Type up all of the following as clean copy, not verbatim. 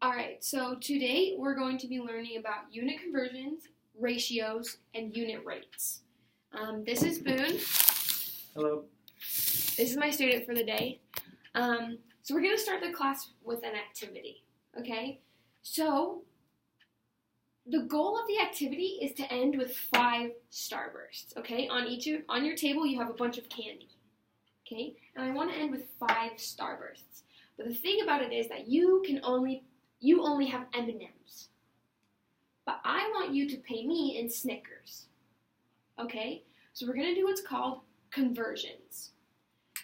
Alright, so today we're going to be learning about unit conversions, ratios, and unit rates. This is Boone. Hello. This is my student for the day. So we're going to start the class with an activity, okay? So the goal of the activity is to end with 5 starbursts, okay? On your table you have a bunch of candy, okay? And I want to end with 5 starbursts. But the thing about it is that you only have M&Ms. But I want you to pay me in Snickers. Okay? So we're going to do what's called conversions.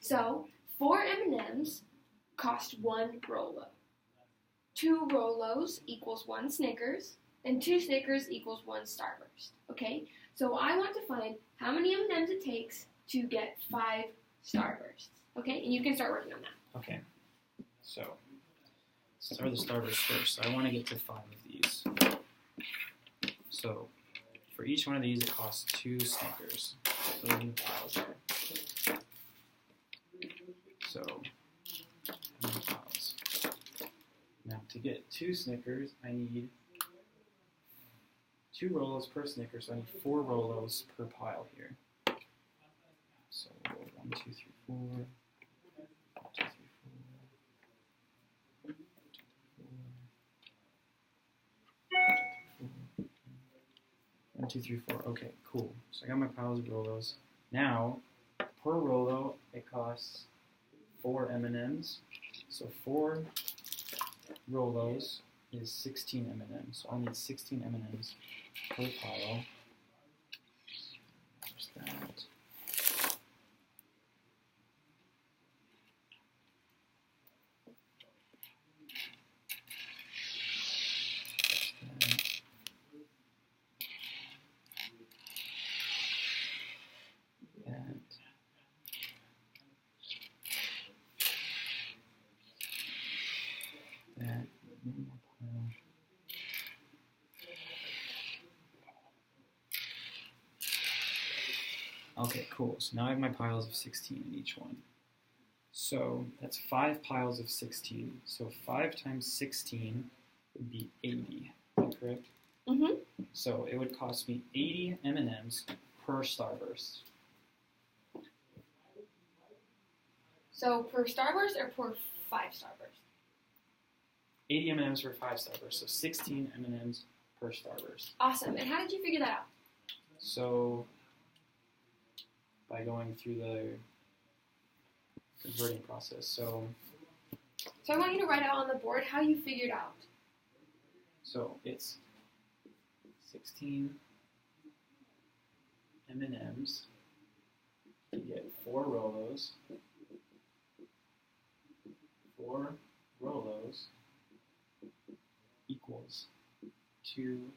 So 4 M&Ms cost 1 Rolo. 2 Rolos equals 1 Snickers, and 2 Snickers equals 1 Starburst. Okay? So I want to find how many M&Ms it takes to get 5 Starbursts. Okay? And you can start working on that. Okay. So, start the starburst first. So I want to get to 5 of these. So, for each one of these, it costs 2 Snickers. Put them in the piles there. So, in the piles. Now, to get 2 Snickers, I need 2 Rolos per Snicker, so I need 4 Rolos per pile here. So, 1, 2, 3, 4. 1, 2, 3, 1, 2, 3, 4. Okay, cool. So I got my piles of Rolos. Now, per Rolo, it costs 4 M&Ms. So 4 Rolos is 16 M&Ms. So I'll need 16 M&Ms per pile. There's that. One more pile. Okay, cool. So now I have my piles of 16 in each one. So that's 5 piles of 16. So 5 times 16 would be 80. Is that correct? Mm-hmm. So it would cost me 80 M&Ms per starburst. So per starburst or per 5 starbursts? 80 M&Ms for 5 starbursts, so 16 M&Ms per starburst. Awesome. And how did you figure that out? So, by going through the converting process. So I want you to write out on the board how you figured out. So it's 16 M&Ms. You get 4 Rolos. 4 Rolos equals 2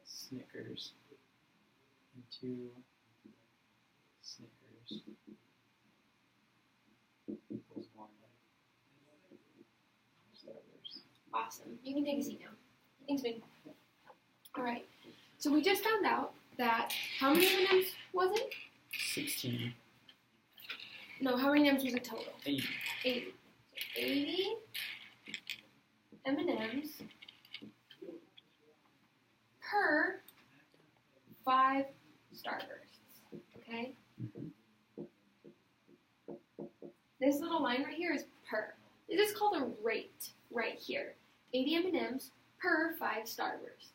Snickers and 2 Snickers equals 1 Starburst. Awesome. You can take a seat now. Thanks, Ben. All right. So we just found out that how many M&Ms was it? 16. No, how many M&Ms was it total? 80. 80. So 80 M&Ms per 5 starbursts, okay? Mm-hmm. This little line right here is per. It is called a rate right here. 80 M&Ms per 5 starbursts.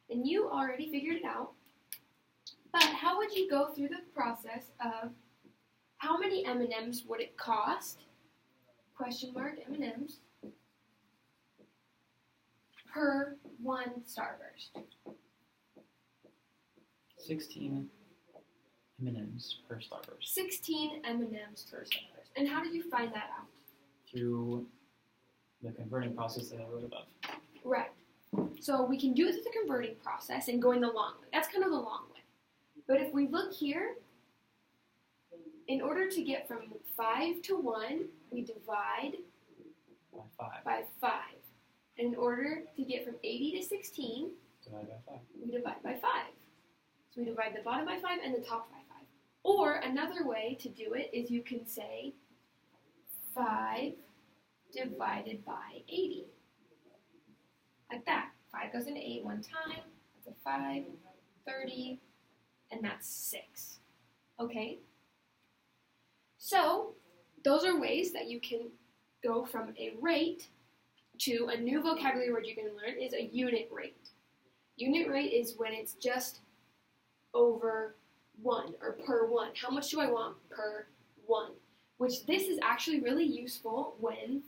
And you already figured it out, but how would you go through the process of how many M&Ms would it cost? Question mark, M&Ms. Per 1 starburst. 16 M&Ms per starburst. 16 M&Ms per starburst. And how did you find that out? Through the converting process that I wrote above. Right. So we can do it through the converting process and going the long way. That's kind of the long way. But if we look here, in order to get from 5 to 1, we divide by 5. And in order to get from 80 to 16, divide by 5. We divide by 5. So we divide the bottom by 5 and the top by 5. Or another way to do it is you can say 5 divided by 80. Like that. 5 goes into 8 one time. That's a 5, 30, and that's 6. Okay? So, those are ways that you can go from a rate to a new vocabulary word you can learn is a unit rate. Unit rate is when it's just over 1 or per 1. How much do I want per 1? Which this is actually really useful when,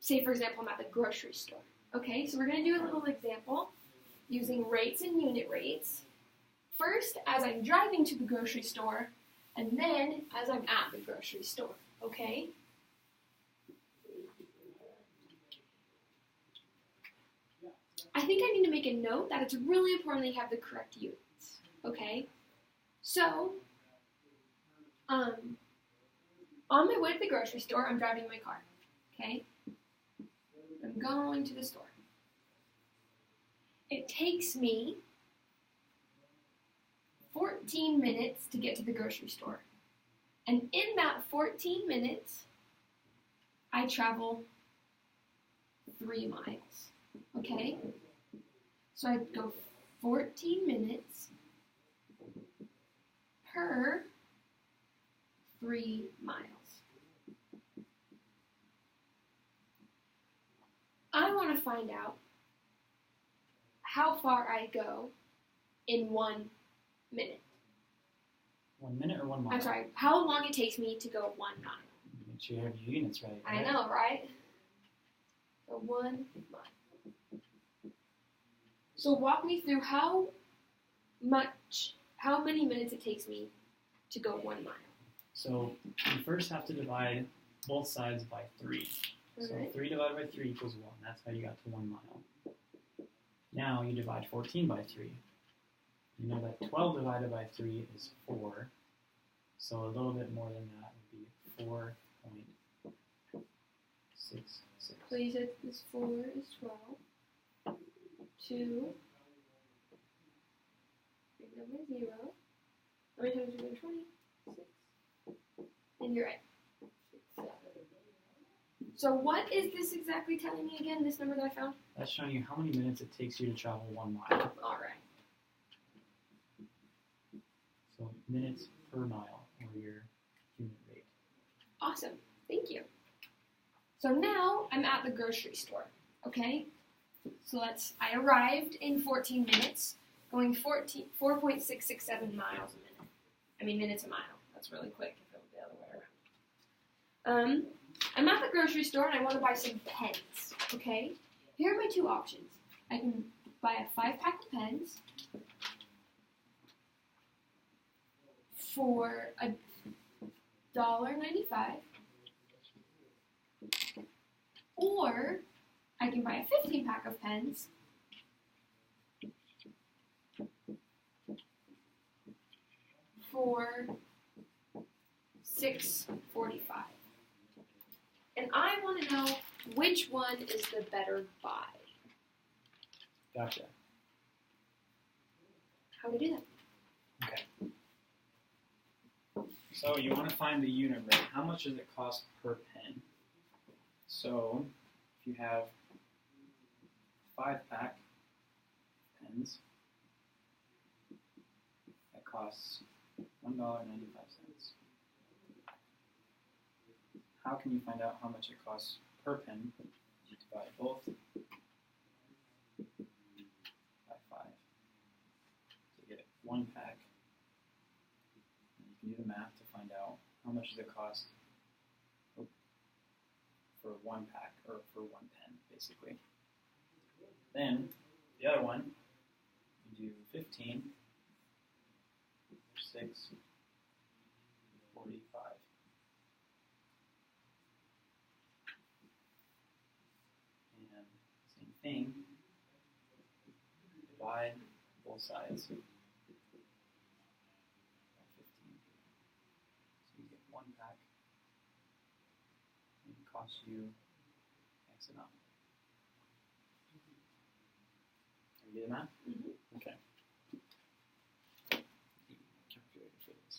say for example, I'm at the grocery store. Okay, so we're going to do a little example using rates and unit rates. First, as I'm driving to the grocery store, and then as I'm at the grocery store. Okay? I think I need to make a note that it's really important that you have the correct units. Okay? So, on my way to the grocery store, I'm driving my car. Okay? I'm going to the store. It takes me 14 minutes to get to the grocery store. And in that 14 minutes, I travel 3 miles. Okay? So I go 14 minutes per 3 miles. I want to find out how far I go in 1 minute. 1 minute or 1 mile? I'm sorry, how long it takes me to go 1 mile. Make sure you have your units right. I know, right? So 1 mile. So walk me through how many minutes it takes me to go 1 mile. So you first have to divide both sides by 3. So Alright. 3 divided by 3 equals 1. That's how you got to 1 mile. Now you divide 14 by 3. You know that 12 divided by 3 is 4. So a little bit more than that would be 4.66. So you said this 4 is 12. 2. Big number 0. How many times are you going? 20? 6. And you're right. 6, 7. So what is this exactly telling me again, this number that I found? That's showing you how many minutes it takes you to travel 1 mile. Alright. So minutes per mile, or your unit rate. Awesome. Thank you. So now I'm at the grocery store. Okay? So I arrived in 14 minutes, going 4.667 miles a minute. I mean minutes a mile. That's really quick if it was the other way around. I'm at the grocery store and I want to buy some pens. Okay? Here are my 2 options. I can buy a 5-pack of pens for $1.95, or I can buy a 15-pack of pens for $6.45. And I want to know which one is the better buy. Gotcha. How do we do that? Okay. So you want to find the unit rate. How much does it cost per pen? So if you have 5-pack pens, that costs $1.95. How can you find out how much it costs per pen? You divide both by 5 to get 1 pack. And you can do the math to find out how much does it cost for 1 pack, or for 1 pen, basically. Then, the other one, you do 15, 6, 45. And same thing, divide both sides by 15. So you get 1 pack, and it costs you X amount. Can you do the math? Mm-hmm. Okay. Calculator for this.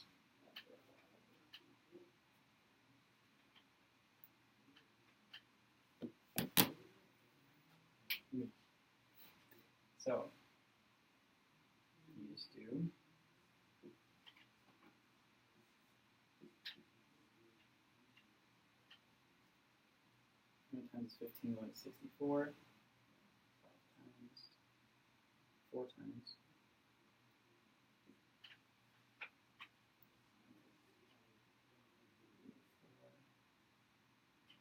So, you just do 1 times 15 going to 64. 5 times 4 times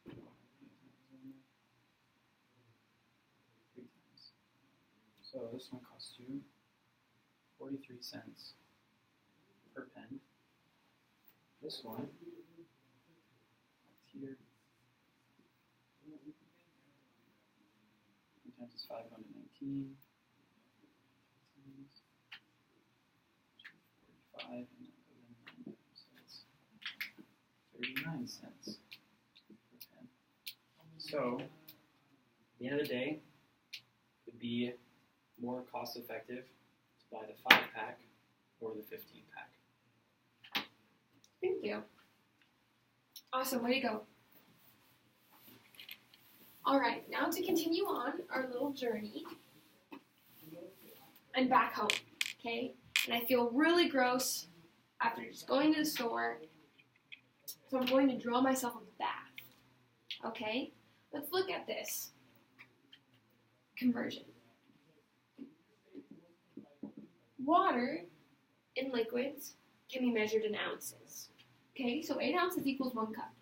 3 times. So this one costs you 43 cents per pen. This one, here, 1 times is 5 going to 19. 45, and that goes in 9 times, so it's 39 cents per pen. So, at the end of the day, it would be more cost effective to buy the 5-pack or the 15-pack. Thank you. Awesome, way to go. All right, now to continue on our little journey and back home, okay? And I feel really gross after just going to the store, so I'm going to draw myself a bath, okay? Let's look at this conversion. Water in liquids can be measured in ounces, okay? So 8 ounces equals 1 cup.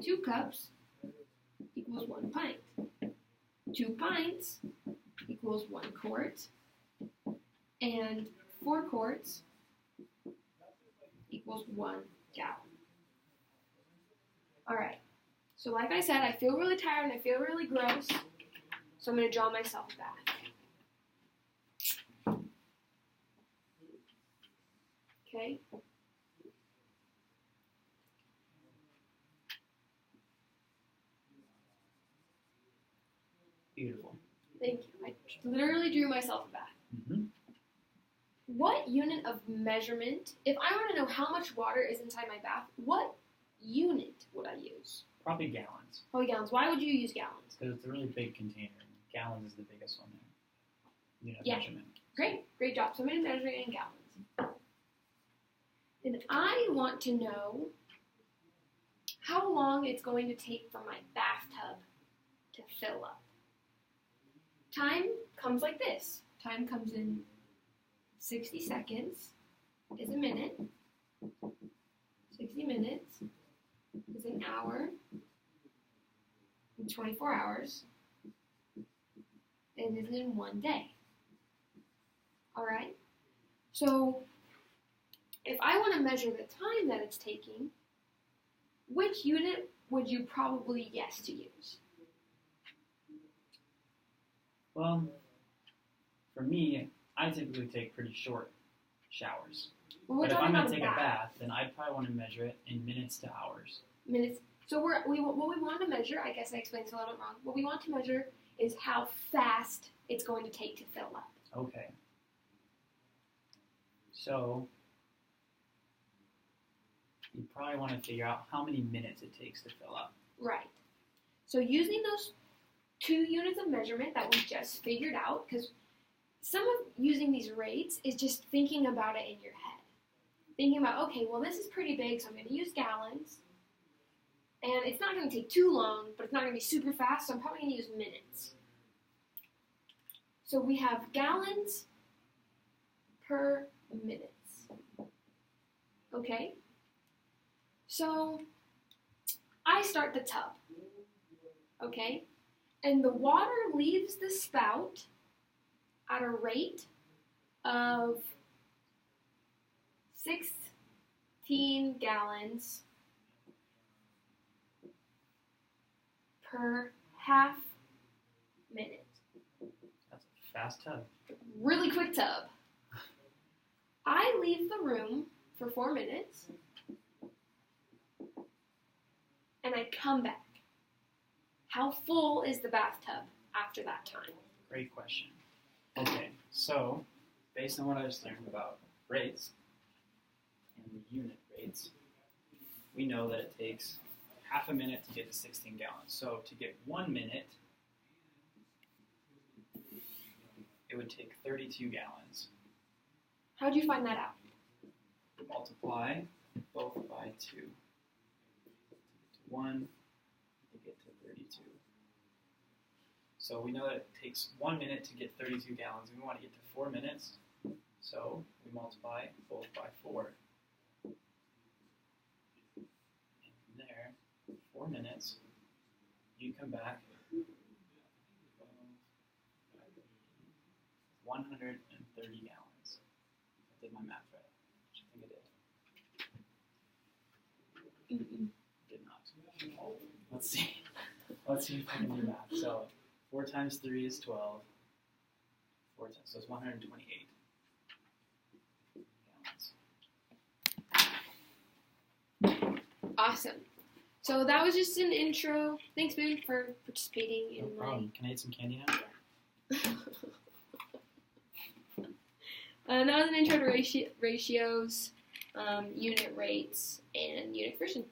2 cups equals 1 pint. 2 pints equals 1 quart. And 4 quarts equals 1 gallon. All right. So like I said, I feel really tired and I feel really gross. So I'm going to draw myself a bath. Okay. Beautiful. Thank you. I literally drew myself a bath. Mm-hmm. What unit of measurement, if I want to know how much water is inside my bath, what unit would I use? Probably gallons. Probably gallons. Why would you use gallons? Because it's a really big container. Gallons is the biggest one there. Unit of Yeah. measurement. Great job. So I'm going to measure it in gallons. And I want to know how long it's going to take for my bathtub to fill up. Time comes like this. Time comes in 60 seconds is a minute. 60 minutes is an hour. And 24 hours. And is in 1 day. Alright? So, if I want to measure the time that it's taking, which unit would you probably guess to use? Well, for me, I typically take pretty short showers. Well, we're But if talking I'm going about to a take a bath, then I'd probably want to measure it in minutes to hours. Minutes. So what we want to measure, I guess I explained this a little bit wrong. What we want to measure is how fast it's going to take to fill up. Okay. So, you probably want to figure out how many minutes it takes to fill up. Right. So using those 2 units of measurement that we just figured out, because some of using these rates is just thinking about it in your head. Thinking about, okay, well this is pretty big, so I'm going to use gallons. And it's not going to take too long, but it's not going to be super fast, so I'm probably going to use minutes. So we have gallons per minutes. Okay? So I start the tub. Okay? And the water leaves the spout at a rate of 16 gallons per half minute. That's a fast tub. Really quick tub. I leave the room for 4 minutes and I come back. How full is the bathtub after that time? Great question. Okay, so based on what I just learned about rates and the unit rates, we know that it takes half a minute to get to 16 gallons. So to get 1 minute, it would take 32 gallons. How'd you find that out? Multiply both by 2. To get to 1, to get to 32. So we know that it takes 1 minute to get 32 gallons, and we want to get to 4 minutes. So we multiply both by 4. And from there, 4 minutes, you come back 130 gallons. I did my math right, which I think I did. Did not. Let's see. Let's see if I can do math. So 4 times 3 is 12. 4 times, so it's 128 gallons. Awesome. So that was just an intro. Thanks, Boone, for participating in No problem. Can I eat some candy now? That was an intro to ratios, unit rates, and unit conversion.